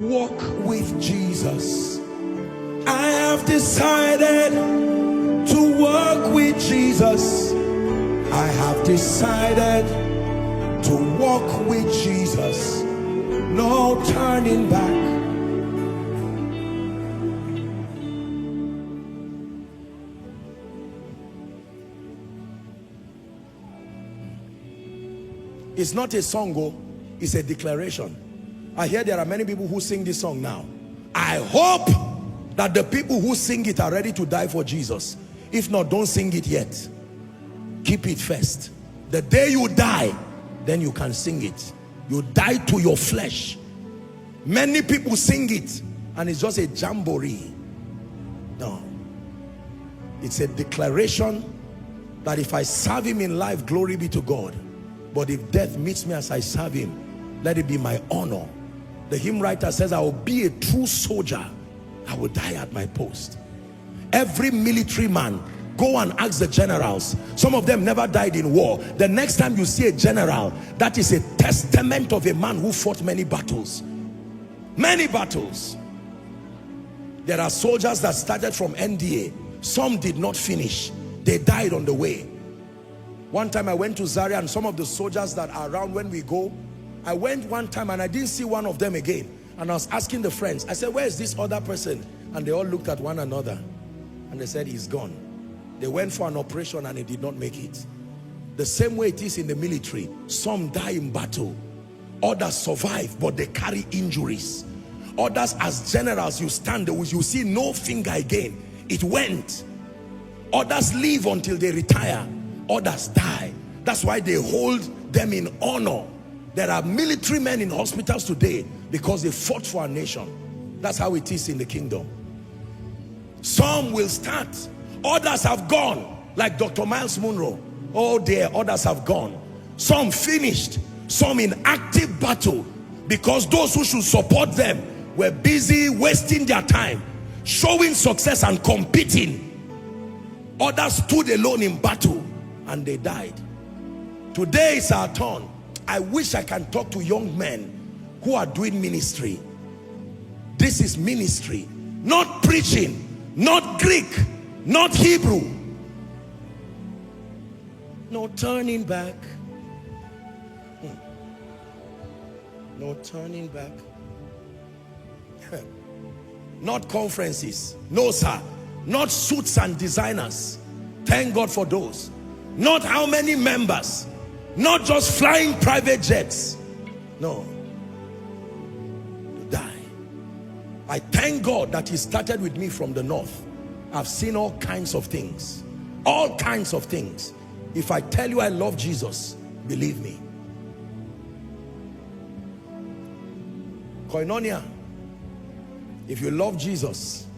Walk with Jesus. I have decided to walk with Jesus. I have decided to walk with Jesus. No turning back. It's not a song, it's a declaration. I hear there are many people who sing this song now. I hope that the people who sing it are ready to die for Jesus. If not, don't sing it yet. Keep it first. The day you die, then you can sing it. You die to your flesh. Many people sing it and it's just a jamboree. No. It's a declaration that if I serve him in life, glory be to God. But if death meets me as I serve him, let it be my honor. The hymn writer says, I will be a true soldier. I will die at my post. Every military man, go and ask the generals. Some of them never died in war. The next time you see a general, that is a testament of a man who fought many battles. Many battles. There are soldiers that started from NDA. Some did not finish. They died on the way. One time I went to Zaria, and some of the soldiers that are around when we go, I went one time and I didn't see one of them again. And I was asking the friends, I said, where is this other person? And they all looked at one another and they said, he's gone. They went for an operation and he did not make it. The same way it is in the military. Some die in battle. Others survive, but they carry injuries. Others, as generals, you stand there, you see no finger again. It went. Others live until they retire. Others die. That's why they hold them in honor. There are military men in hospitals today because they fought for our nation. That's how it is in the kingdom. Some will start. Others have gone, like Dr. Miles Munro. Oh dear, others have gone. Some finished. Some in active battle because those who should support them were busy wasting their time, showing success and competing. Others stood alone in battle and they died. Today is our turn. I wish I can talk to young men who are doing ministry. This is ministry, not preaching, not Greek, not Hebrew. No turning back. No turning back. Not conferences. No, sir. Not suits and designers. Thank God for those. Not how many members. Not just flying private jets. No. To die. I thank God that he started with me from the north. I've seen all kinds of things. All kinds of things. If I tell you I love Jesus, believe me. Koinonia. If you love Jesus,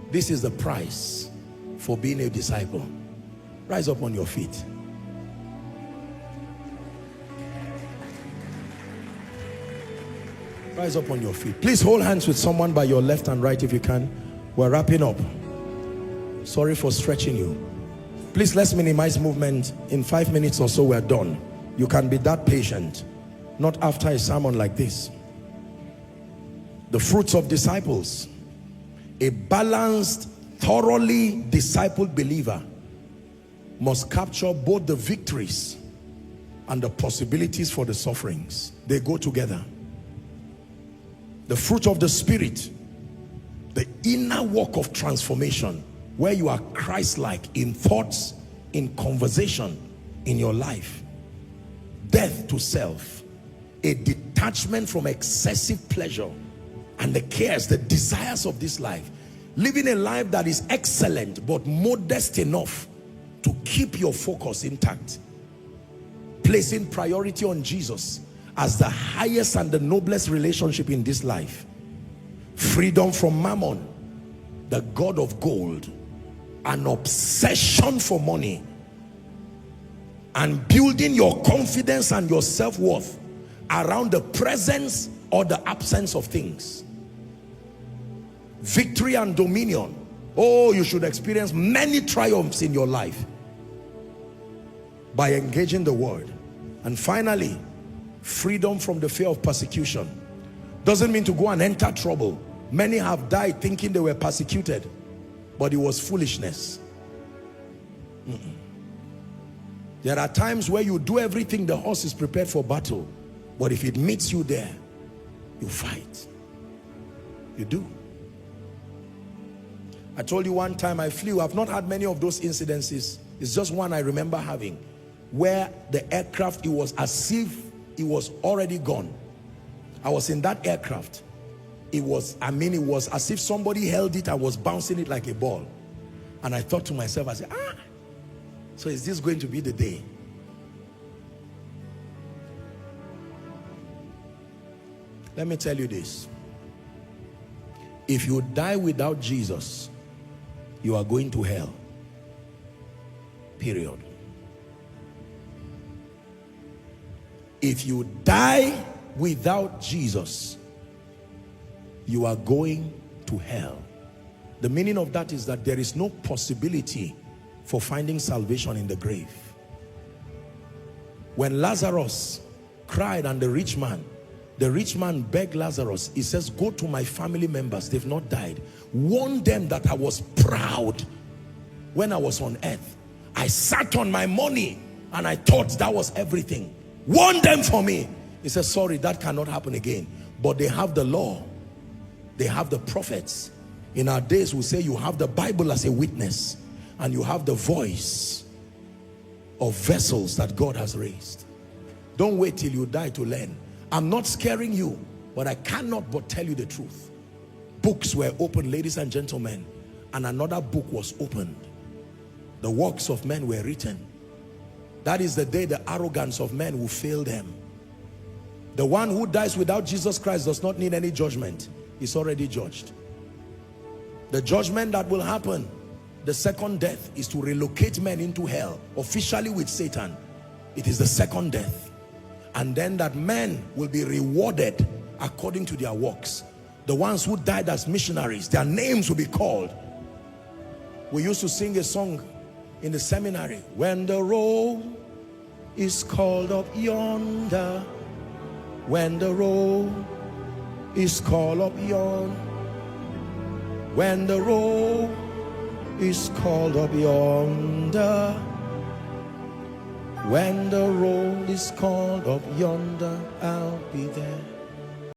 this is the price for being a disciple. Rise up on your feet. Rise up on your feet. Please hold hands with someone by your left and right if you can. We're wrapping up. Sorry for stretching you. Please, let's minimize movement. In 5 minutes or so, we're done. You can be that patient. Not after a sermon like this. The fruits of disciples. A balanced, thoroughly discipled believer must capture both the victories and the possibilities for the sufferings. They go together. The fruit of the Spirit, the inner work of transformation, where you are Christ-like in thoughts, in conversation, in your life. Death to self, a detachment from excessive pleasure and the cares, the desires of this life. Living a life that is excellent but modest enough to keep your focus intact. Placing priority on Jesus as the highest and the noblest relationship in this life. Freedom from mammon, the god of gold. An obsession for money. And building your confidence and your self-worth around the presence or the absence of things. Victory and dominion. Oh, you should experience many triumphs in your life by engaging the word. And finally, freedom from the fear of persecution. Doesn't mean to go and enter trouble. Many have died thinking they were persecuted, but it was foolishness. There are times where you do everything, the horse is prepared for battle, but if it meets you there, you fight. You do. I told you one time I flew. I've not had many of those incidences. It's just one I remember having, where the aircraft, it was as if it was already gone. I was in that aircraft. It was as if somebody held it and was bouncing it like a ball. And I thought to myself, I said, so is this going to be the day? Let me tell you this. If you die without Jesus, you are going to hell. Period. If you die without Jesus, you are going to hell. The meaning of that is that there is no possibility for finding salvation in the grave. When Lazarus cried and the rich man begged Lazarus, he says, go to my family members, they've not died. Warn them that I was proud when I was on earth. I sat on my money and I thought that was everything. Warn them for me. He says, sorry, that cannot happen again. But they have the law. They have the prophets. In our days, we say you have the Bible as a witness, and you have the voice of vessels that God has raised. Don't wait till you die to learn. I'm not scaring you, but I cannot but tell you the truth. Books were opened, ladies and gentlemen, and another book was opened. The works of men were written. That is the day the arrogance of men will fail them. The one who dies without Jesus Christ does not need any judgment. He's already judged. The judgment that will happen, the second death, is to relocate men into hell, officially with Satan. It is the second death. And then that men will be rewarded according to their works. The ones who died as missionaries, their names will be called. We used to sing a song in the seminary. When the roll is called up yonder, when the roll is called up yonder, when the roll is called up yonder, when the roll is called up yonder, I'll be there.